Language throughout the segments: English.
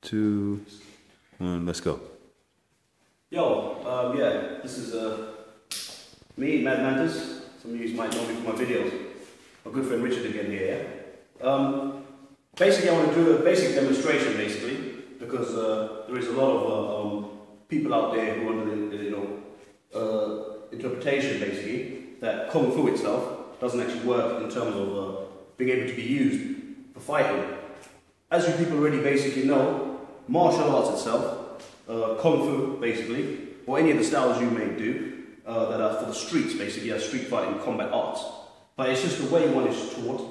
2, 1, let's go. Yo, yeah, this is me, MadMantis. Some of you might know me from my videos. My good friend Richard again here, yeah? Basically, I want to do a basic demonstration, basically, because there is a lot of people out there who are under the interpretation, basically, that Kung Fu itself doesn't actually work in terms of being able to be used for fighting. As you people already basically know, martial arts itself, Kung Fu, basically, or any of the styles you may do, that are for the streets, basically, are street fighting, combat arts. But it's just the way one is taught,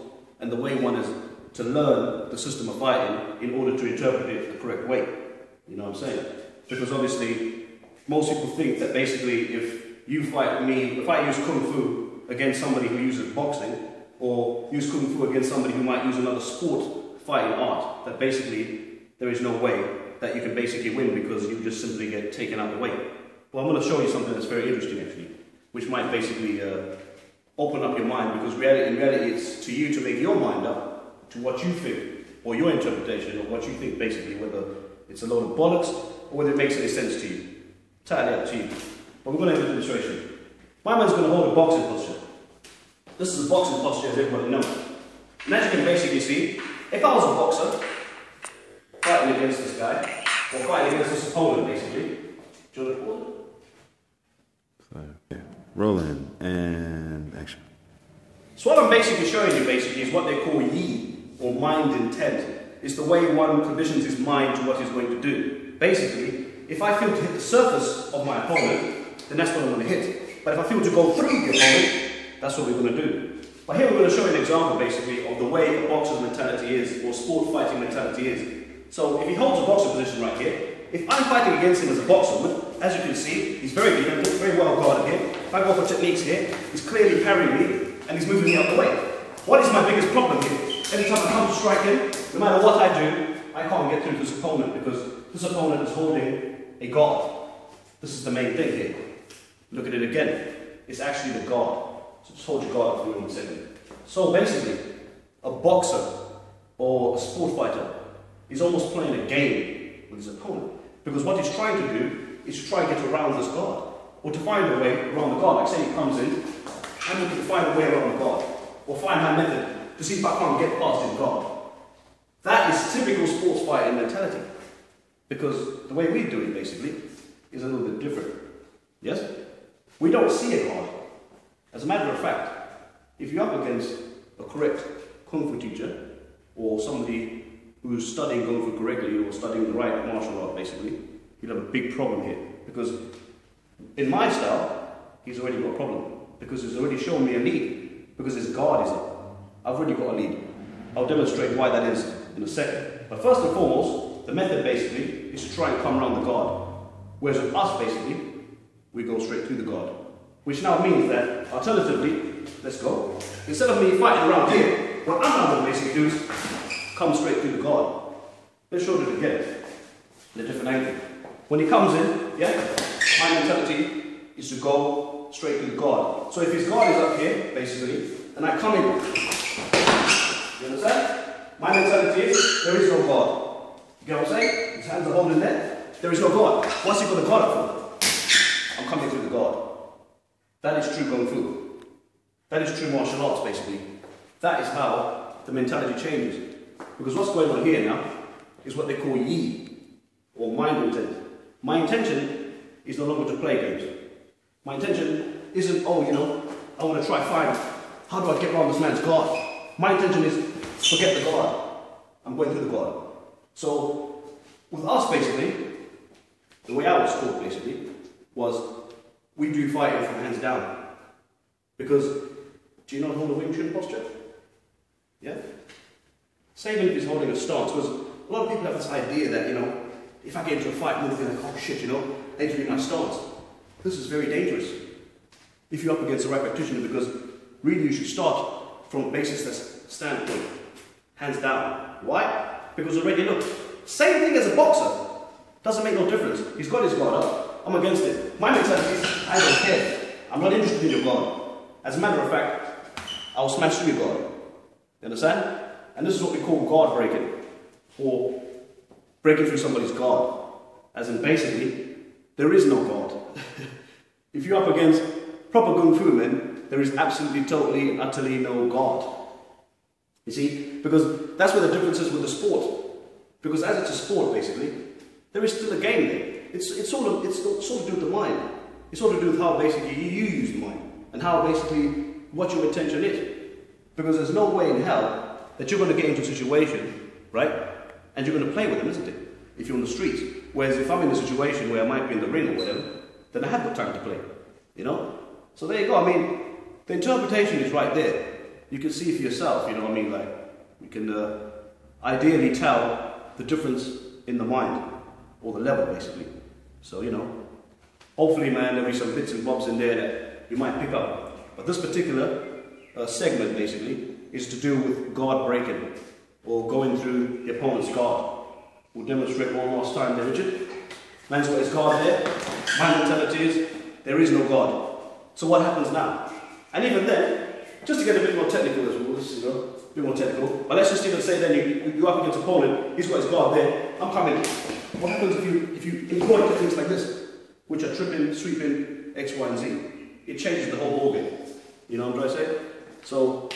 and the way one is to learn the system of fighting in order to interpret it the correct way. You know what I'm saying? Because obviously, most people think that basically if you fight me, if I use Kung Fu against somebody who uses boxing, or use Kung Fu against somebody who might use another sport fighting art, that basically there is no way that you can basically win because you just simply get taken out of the way. Well, I'm going to show you something that's very interesting actually, which might basically open up your mind, because in reality it's to you to make your mind up to what you think, or your interpretation of what you think basically, whether it's a load of bollocks or whether it makes any sense to you. Entirely up to you. But we're going to have a demonstration. My man's going to hold a boxing posture. This is a boxing posture, as everybody knows. And as you can basically see, if I was a boxer, fighting against this guy, or fighting against this opponent basically, do you want to hold it? Rolling and action. So what I'm basically showing you basically is what they call yi, or mind intent. It's the way one conditions his mind to what he's going to do. Basically, if I feel to hit the surface of my opponent, then that's what I'm going to hit. But if I feel to go through the opponent, that's what we're going to do. But here we're going to show you an example basically of the way a boxer's mentality is, or sport fighting mentality is. So if he holds a boxer position right here, if I'm fighting against him as a boxer, as you can see, he's very defensive, very well guarded here. If I go for techniques here, he's clearly parrying me, and he's moving me out the way. What is my biggest problem here? Every time I come to strike him, no matter what I do, I can't get through this opponent because this opponent is holding a guard. This is the main thing here. Look at it again. It's actually the guard. So just hold your guard up for 1 second. So basically, a boxer or a sport fighter is almost playing a game with his opponent. Because what he's trying to do is to try and get around this guard, or to find a way around the guard. Like say he comes in, I'm looking to find a way around the guard, or find my method to see if I can't get past his guard. That is typical sports fighting mentality. Because the way we do it basically is a little bit different. Yes? We don't see a guard. As a matter of fact, if you're up against a correct Kung Fu teacher, or somebody who's studying Kung Fu correctly, or studying the right martial art basically, you'll have a big problem here. Because in my style, he's already got a problem. Because he's already shown me a lead. Because his guard is up. I've already got a lead. I'll demonstrate why that is in a second. But first and foremost, the method basically is to try and come around the guard. Whereas with us basically, we go straight through the guard. Which now means that, alternatively, let's go. Instead of me fighting around here, what I'm going to basically do is come straight through the guard. Let's show it again, in a different angle. When he comes in, yeah, my mentality is to go straight through the guard. So if his guard is up here, basically, and I come in, you understand? My mentality is, there is no guard. You get what I'm saying? His hands are holding there, there is no guard. What's he got the guard up for? I'm coming through the guard. That is true Kung Fu. That is true martial arts, basically. That is how the mentality changes. Because what's going on here now is what they call yi, or mind intent. My intention is no longer to play games. My intention isn't, oh, you know, I want to try find, how do I get around this man's guard? My intention is, forget the guard. I'm going through the guard. So, with us basically, the way I was taught basically, was we do fighting from hands down. Because, do you not hold a Wing Chun posture? Yeah? Same if he's holding a stance, because a lot of people have this idea that, you know, if I get into a fight, they're going to think, oh shit, you know, they're doing my stance. This is very dangerous. If you're up against a right practitioner, because really you should start from a basis that's standpoint, hands down. Why? Because already look, same thing as a boxer. Doesn't make no difference. He's got his guard up, I'm against it. My mentality is, I don't care. I'm not interested in your guard. As a matter of fact, I'll smash through your guard. You understand? And this is what we call guard breaking, or breaking through somebody's guard. As in basically, there is no guard. If you're up against proper Kung Fu men, there is absolutely, totally, utterly no guard. You see? Because that's where the difference is with the sport. Because as it's a sport, basically, there is still a game there. It's sort of to do with the mind. It's sort of to do with how basically you use the mind. And how basically, what your intention is. Because there's no way in hell that you're going to get into a situation, right? And you're going to play with them, isn't it? If you're on the streets. Whereas if I'm in a situation where I might be in the ring or whatever, then I have got time to play. You know? So there you go. I mean, the interpretation is right there. You can see for yourself, you know what I mean? Like, you can ideally tell the difference in the mind, or the level basically. So, you know, hopefully, man, there'll be some bits and bobs in there that you might pick up. But this particular segment basically is to do with guard breaking, or going through the opponent's guard. We'll demonstrate one last time there, Richard. Man's got his guard there. My mentality is, there is no guard. So what happens now? And even then, just to get a bit more technical as well, you know, a bit more technical, but let's just even say then you up against opponent, he's got his guard there, I'm coming. What happens if you employ techniques like this, which are tripping, sweeping, X, Y, and Z? It changes the whole ballgame. You know what I'm trying to say? So,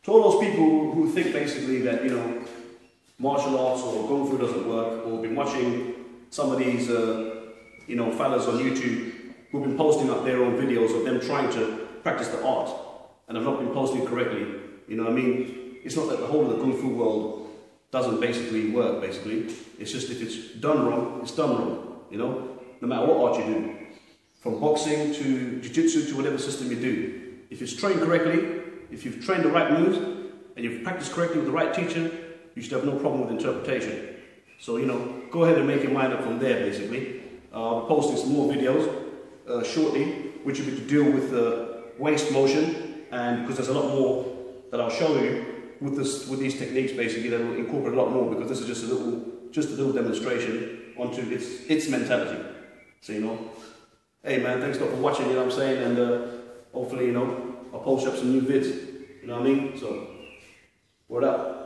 to all those people who think basically that, you know, martial arts or Kung Fu doesn't work, or been watching some of these, you know, fellas on YouTube who've been posting up their own videos of them trying to practice the art, and have not been posting correctly, you know what I mean? It's not that the whole of the Kung Fu world doesn't basically work, basically. It's just if it's done wrong, it's done wrong, you know? No matter what art you do. From boxing to jiu-jitsu to whatever system you do. If it's trained correctly, if you've trained the right moves, and you've practiced correctly with the right teacher, you should have no problem with interpretation. So, you know, go ahead and make your mind up from there, basically. I'll be posting some more videos shortly, which will be to deal with waist motion, and because there's a lot more that I'll show you with these techniques, basically, that will incorporate a lot more, because this is just a little demonstration onto its mentality. So, you know, hey man, thanks a lot for watching, you know what I'm saying, and hopefully, you know, I'll post up some new vids, you know what I mean? So, word up.